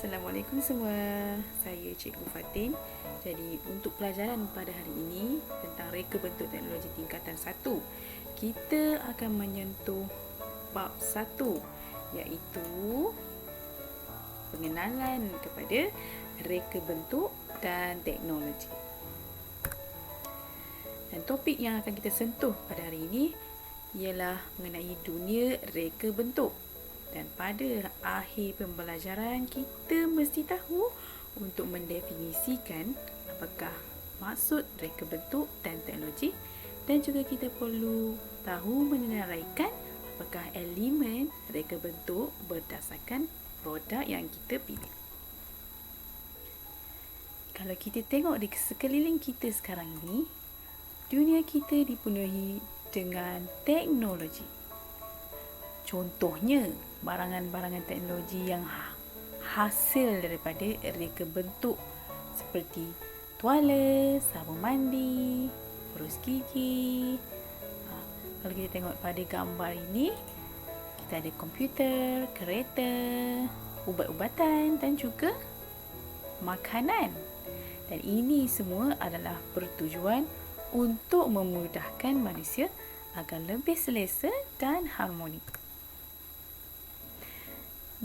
Assalamualaikum semua. Saya Cikgu Fatin. Jadi untuk pelajaran pada hari ini tentang reka bentuk teknologi tingkatan 1, kita akan menyentuh bab 1 iaitu pengenalan kepada reka bentuk dan teknologi. Dan topik yang akan kita sentuh pada hari ini ialah mengenai dunia reka bentuk. Dan pada akhir pembelajaran, kita mesti tahu untuk mendefinisikan apakah maksud reka bentuk dan teknologi, dan juga kita perlu tahu menenaraikan apakah elemen reka bentuk berdasarkan produk yang kita pilih. Kalau kita tengok di sekeliling kita sekarang ini, dunia kita dipenuhi dengan teknologi. Contohnya, barangan-barangan teknologi yang hasil daripada reka bentuk seperti tuala, sabun mandi, berus gigi. Kalau kita tengok pada gambar ini, kita ada komputer, kereta, ubat-ubatan dan juga makanan. Dan ini semua adalah bertujuan untuk memudahkan manusia agar lebih selesa dan harmoni.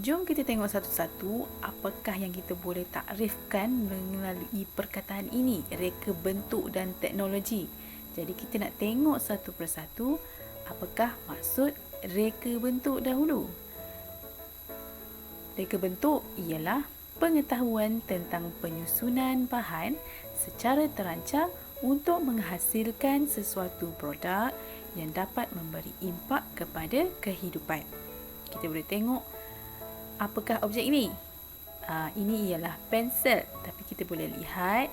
Jom kita tengok satu-satu apakah yang kita boleh takrifkan melalui perkataan ini, reka bentuk dan teknologi. Jadi kita nak tengok satu persatu apakah maksud reka bentuk dahulu. Reka bentuk ialah pengetahuan tentang penyusunan bahan secara terancang untuk menghasilkan sesuatu produk yang dapat memberi impak kepada kehidupan. Kita boleh tengok apakah objek ini? Ini ialah pensel, tapi kita boleh lihat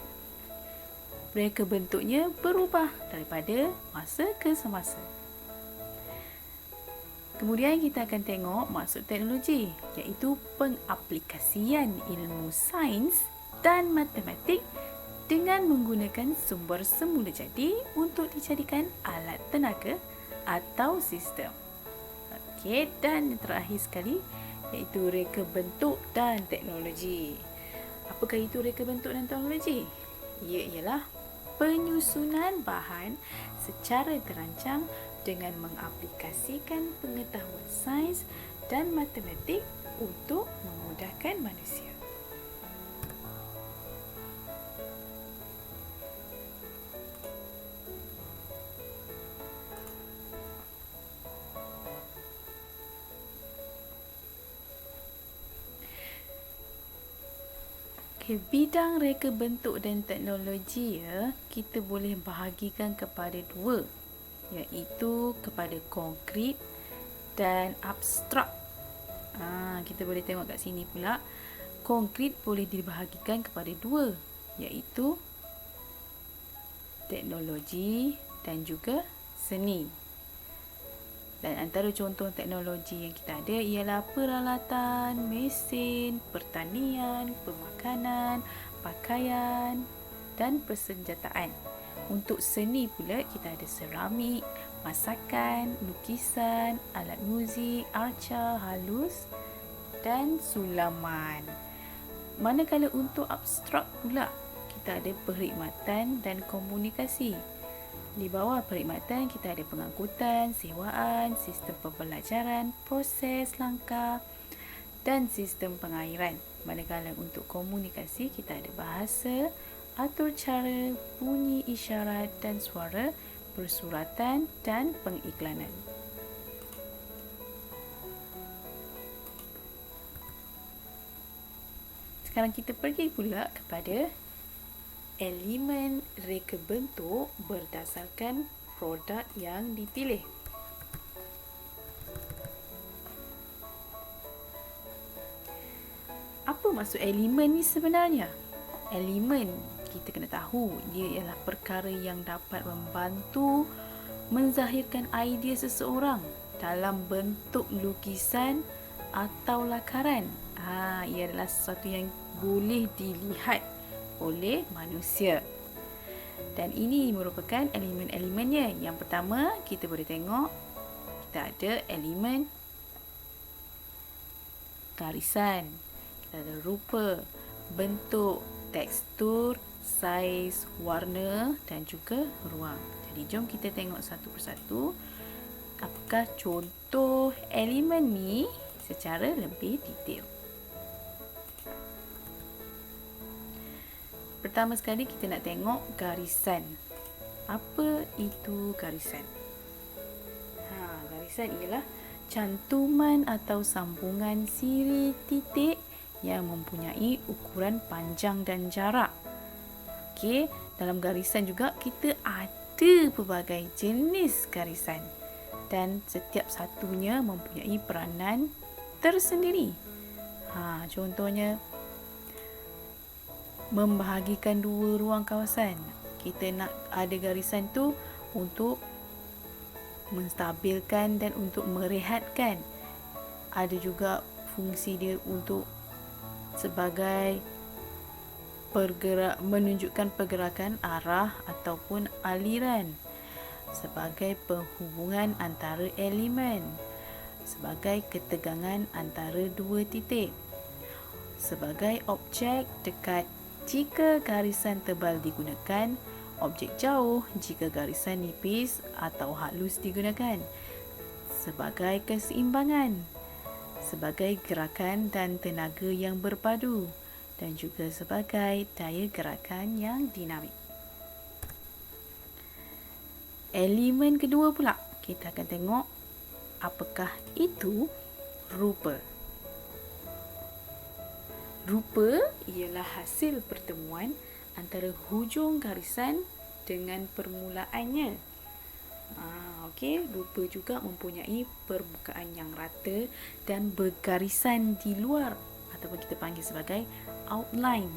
reka bentuknya berubah daripada masa ke semasa. Kemudian kita akan tengok maksud teknologi, iaitu pengaplikasian ilmu sains dan matematik dengan menggunakan sumber semula jadi untuk dijadikan alat tenaga atau sistem. Okey, dan yang terakhir sekali iaitu reka bentuk dan teknologi. Apakah itu reka bentuk dan teknologi? Ia ialah penyusunan bahan secara terancang dengan mengaplikasikan pengetahuan sains dan matematik untuk memudahkan manusia. Bidang reka bentuk dan teknologi kita boleh bahagikan kepada dua, iaitu kepada konkret dan abstrak. Kita boleh tengok kat sini pula, konkret boleh dibahagikan kepada dua, iaitu teknologi dan juga seni. Dan antara contoh teknologi yang kita ada ialah peralatan, mesin, pertanian, pemakanan, pakaian dan persenjataan. Untuk seni pula kita ada seramik, masakan, lukisan, alat muzik, arca, halus dan sulaman. Manakala untuk abstrak pula kita ada perkhidmatan dan komunikasi. Di bawah perkhidmatan kita ada pengangkutan, sewaan, sistem pembelajaran, proses langkah dan sistem pengairan. Manakala untuk komunikasi kita ada bahasa, atur cara, bunyi isyarat dan suara, persuratan dan pengiklanan. Sekarang kita pergi pula kepada elemen reka bentuk berdasarkan produk yang dipilih. Apa maksud elemen ni sebenarnya? Elemen kita kena tahu dia ialah perkara yang dapat membantu menzahirkan idea seseorang dalam bentuk lukisan atau lakaran. Ia adalah sesuatu yang boleh dilihat oleh manusia. Dan ini merupakan elemen-elemennya. Yang pertama, kita boleh tengok kita ada elemen garisan. Ada rupa, bentuk, tekstur, saiz, warna dan juga ruang. Jadi jom kita tengok satu persatu apakah contoh elemen ni secara lebih detail. Pertama sekali kita nak tengok garisan. Apa itu garisan? Garisan ialah cantuman atau sambungan siri titik yang mempunyai ukuran panjang dan jarak. Okey, dalam garisan juga kita ada pelbagai jenis garisan dan setiap satunya mempunyai peranan tersendiri. Contohnya membahagikan dua ruang kawasan. Kita nak ada garisan tu untuk menstabilkan dan untuk merehatkan. Ada juga fungsi dia untuk sebagai menunjukkan pergerakan arah ataupun aliran, sebagai penghubungan antara elemen, sebagai ketegangan antara dua titik, sebagai objek dekat jika garisan tebal digunakan, objek jauh jika garisan nipis atau halus digunakan, sebagai keseimbangan, sebagai gerakan dan tenaga yang berpadu, dan juga sebagai daya gerakan yang dinamik. Elemen kedua pula, kita akan tengok apakah itu rupa. Rupa ialah hasil pertemuan antara hujung garisan dengan permulaannya. Rupa juga mempunyai permukaan yang rata dan bergarisan di luar ataupun kita panggil sebagai outline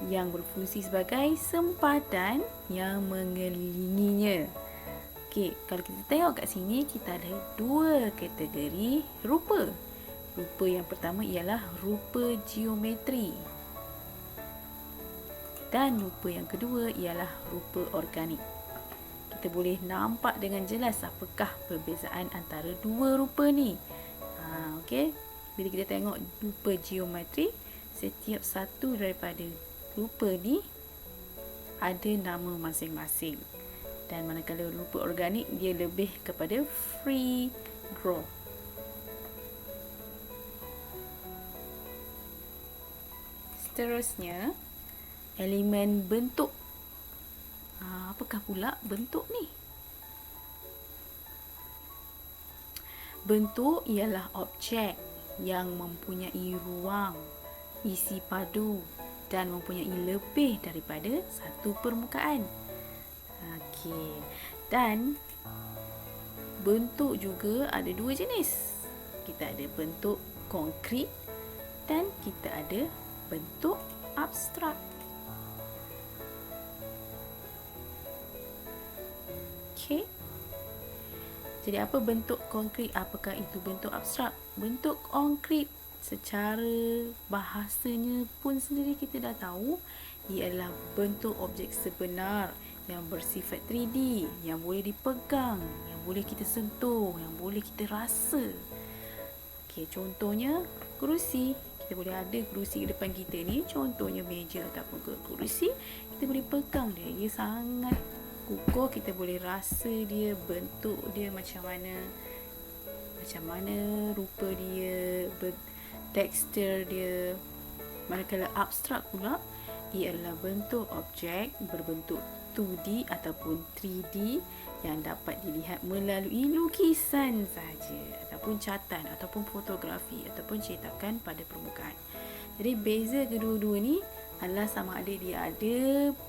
yang berfungsi sebagai sempadan yang mengelilinginya. Kalau kita tengok kat sini, kita ada dua kategori rupa. Rupa yang pertama ialah rupa geometri dan rupa yang kedua ialah rupa organik. Kita boleh nampak dengan jelas apakah perbezaan antara dua rupa ni. Bila kita tengok rupa geometri, setiap satu daripada rupa ni ada nama masing-masing. Dan manakala rupa organik, dia lebih kepada free draw. Seterusnya, elemen bentuk. Apakah pula bentuk ni? Bentuk ialah objek yang mempunyai ruang, isi padu dan mempunyai lebih daripada satu permukaan. Dan bentuk juga ada dua jenis. Kita ada bentuk konkret dan kita ada bentuk abstrak. Jadi apa bentuk konkret? Apakah itu bentuk abstrak? Bentuk konkret secara bahasanya pun sendiri kita dah tahu ialah bentuk objek sebenar yang bersifat 3D, yang boleh dipegang, yang boleh kita sentuh, yang boleh kita rasa. Contohnya kerusi. Kita boleh ada kerusi di depan kita ni, contohnya meja ataupun kerusi, kita boleh pegang dia. Dia sangat kukuh, kita boleh rasa dia, bentuk dia macam mana rupa dia, tekstur dia. Manakala abstrak pula ialah bentuk objek berbentuk 2D ataupun 3D yang dapat dilihat melalui lukisan sahaja ataupun catatan ataupun fotografi ataupun cetakan pada permukaan. Jadi beza kedua-dua ni adalah sama ada dia ada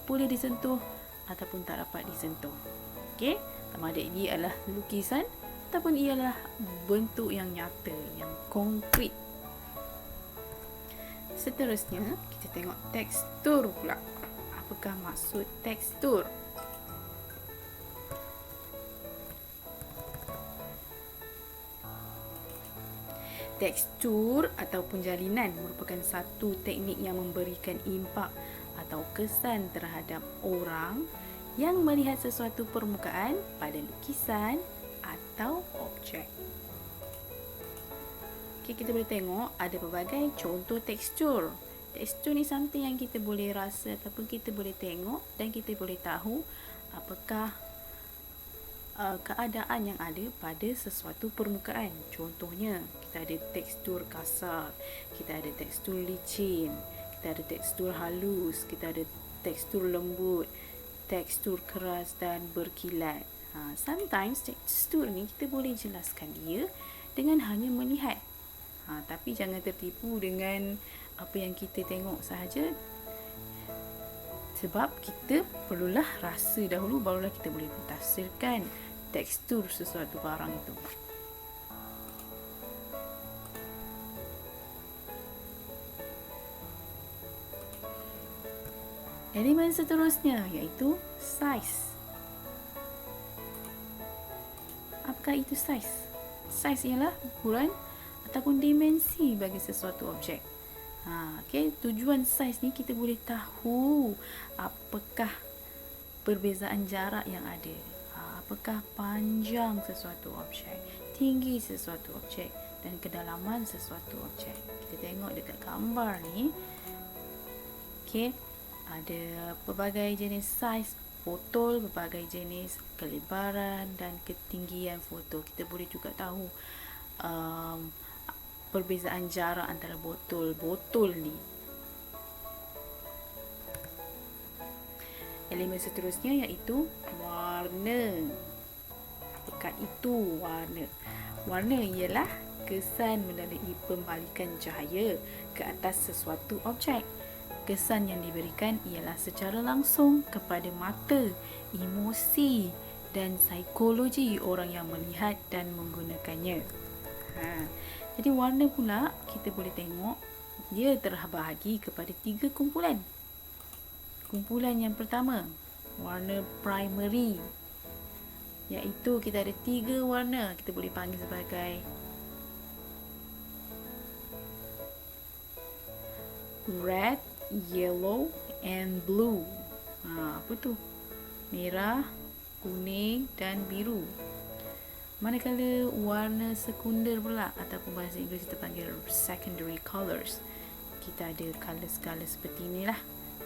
boleh disentuh ataupun tak dapat disentuh. Sama ada dia adalah lukisan ataupun ialah bentuk yang nyata, yang konkret. Seterusnya, kita tengok tekstur pula. Apakah maksud tekstur? Tekstur ataupun jalinan merupakan satu teknik yang memberikan impak atau kesan terhadap orang yang melihat sesuatu permukaan pada lukisan atau objek. Okay, kita boleh tengok ada pelbagai contoh tekstur. Tekstur ni something yang kita boleh rasa ataupun kita boleh tengok dan kita boleh tahu apakah keadaan yang ada pada sesuatu permukaan. Contohnya, kita ada tekstur kasar, kita ada tekstur licin, kita ada tekstur halus, kita ada tekstur lembut, tekstur keras dan berkilat. Sometimes tekstur ni kita boleh jelaskan dia dengan hanya melihat. Tapi jangan tertipu dengan apa yang kita tengok sahaja, sebab kita perlulah rasa dahulu barulah kita boleh mentafsirkan tekstur sesuatu barang itu. Elemen seterusnya iaitu saiz. Apakah itu saiz? Saiz ialah ukuran ataupun dimensi bagi sesuatu objek. Okay, tujuan saiz ni kita boleh tahu apakah perbezaan jarak yang ada, apakah panjang sesuatu objek, tinggi sesuatu objek dan kedalaman sesuatu objek. Kita tengok dekat gambar ni. Okay, ada pelbagai jenis saiz botol, pelbagai jenis kelebaran dan ketinggian foto. Kita boleh juga tahu perbezaan jarak antara botol-botol ni. Elemen seterusnya iaitu warna. Apakah itu warna? Warna ialah kesan melalui pembalikan cahaya ke atas sesuatu objek. Kesan yang diberikan ialah secara langsung kepada mata, emosi dan psikologi orang yang melihat dan menggunakannya. Jadi warna pula kita boleh tengok dia terbahagi kepada 3 kumpulan. Kumpulan yang pertama, warna primary, iaitu kita ada 3 warna. Kita boleh panggil sebagai red, yellow and blue. Apa tu? Merah, kuning dan biru. Manakala warna sekunder pula, ataupun bahasa Inggeris kita panggil secondary colors, kita ada colors seperti inilah.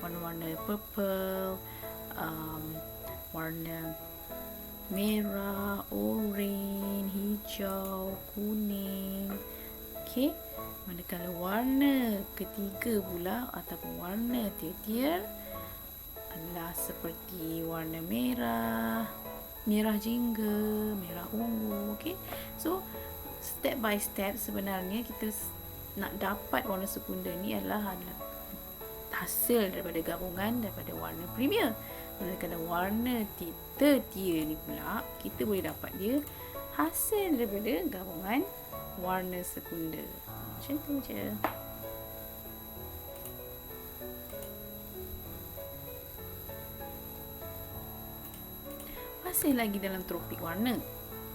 Warna-warna purple, warna merah, orange, hijau, kuning. Okay. Manakala warna ketiga pula ataupun warna tertier adalah seperti warna merah, merah jingga, merah ungu. Okay. So step by step sebenarnya kita nak dapat warna sekunder ni adalah hasil daripada gabungan daripada warna premier. Manakala warna tertier ni pula kita boleh dapat dia hasil daripada gabungan warna sekunder. Macam tu je. Masih lagi dalam tropik warna.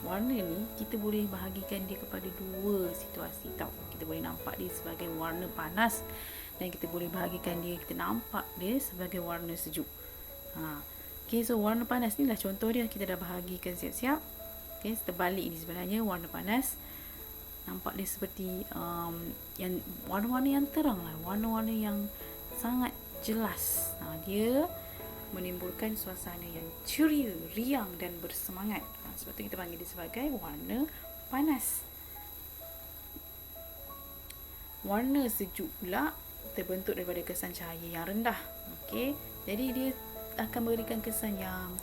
Warna ni kita boleh bahagikan dia kepada 2 situasi tau. Kita boleh nampak dia sebagai warna panas dan kita boleh bahagikan dia, kita nampak dia sebagai warna sejuk. Okay, so warna panas ni lah contoh dia. Kita dah bahagikan siap-siap. Okay, terbalik ni sebenarnya warna panas. Nampak dia seperti yang warna-warna yang terang lah, warna-warna yang sangat jelas. Dia menimbulkan suasana yang ceria, riang dan bersemangat. Sebab tu kita panggil dia sebagai warna panas. Warna sejuk pula terbentuk daripada kesan cahaya yang rendah. Okey, jadi dia akan memberikan kesan yang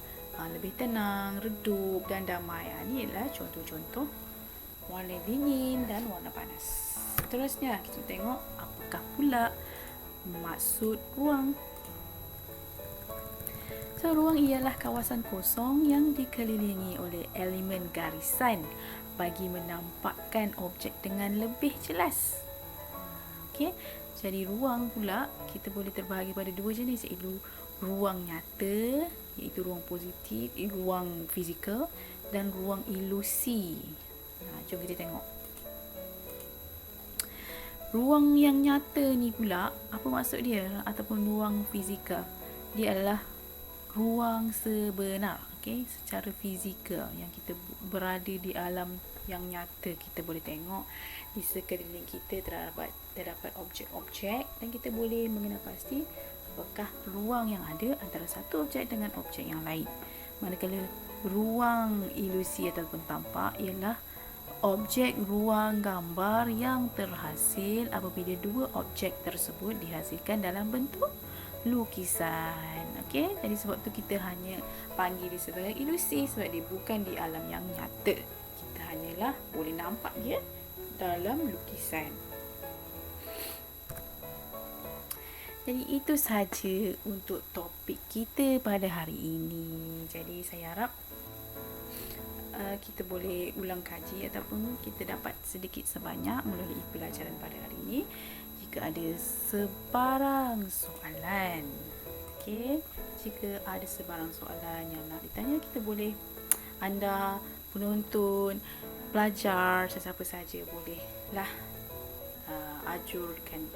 lebih tenang, redup dan damai. Ini adalah contoh-contoh warna dingin dan warna panas. Seterusnya kita tengok apakah pula maksud ruang. So, ruang ialah kawasan kosong yang dikelilingi oleh elemen garisan bagi menampakkan objek dengan lebih jelas. Okey, jadi ruang pula kita boleh terbahagi pada 2 jenis, iaitu ruang nyata, iaitu ruang positif, ruang fizikal, dan ruang ilusi. Jom kita tengok. Ruang yang nyata ni pula, apa maksud dia? Ataupun ruang fizikal, dia adalah ruang sebenar. okey, secara fizikal yang kita berada di alam yang nyata, kita boleh tengok di sekeliling kita terdapat objek-objek dan kita boleh mengenal pasti apakah ruang yang ada antara satu objek dengan objek yang lain. Manakala ruang ilusi ataupun tampak ialah objek ruang gambar yang terhasil apabila dua objek tersebut dihasilkan dalam bentuk lukisan. Okey, jadi sebab tu kita hanya panggil dia sebagai ilusi sebab dia bukan di alam yang nyata. Kita hanyalah boleh nampak dia dalam lukisan. Jadi itu sahaja untuk topik kita pada hari ini. Jadi saya harap kita boleh ulang kaji ataupun kita dapat sedikit sebanyak melalui pelajaran pada hari ini. Jika ada sebarang soalan, jika ada sebarang soalan yang nak ditanya, kita boleh, anda penonton, pelajar, sesiapa saja bolehlah ajurkan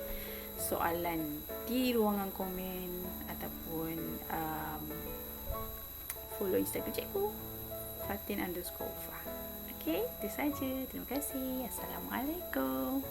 soalan di ruangan komen ataupun follow Instagram cikgu Fatin_Ufa. Okey, itu saja. Terima kasih. Assalamualaikum.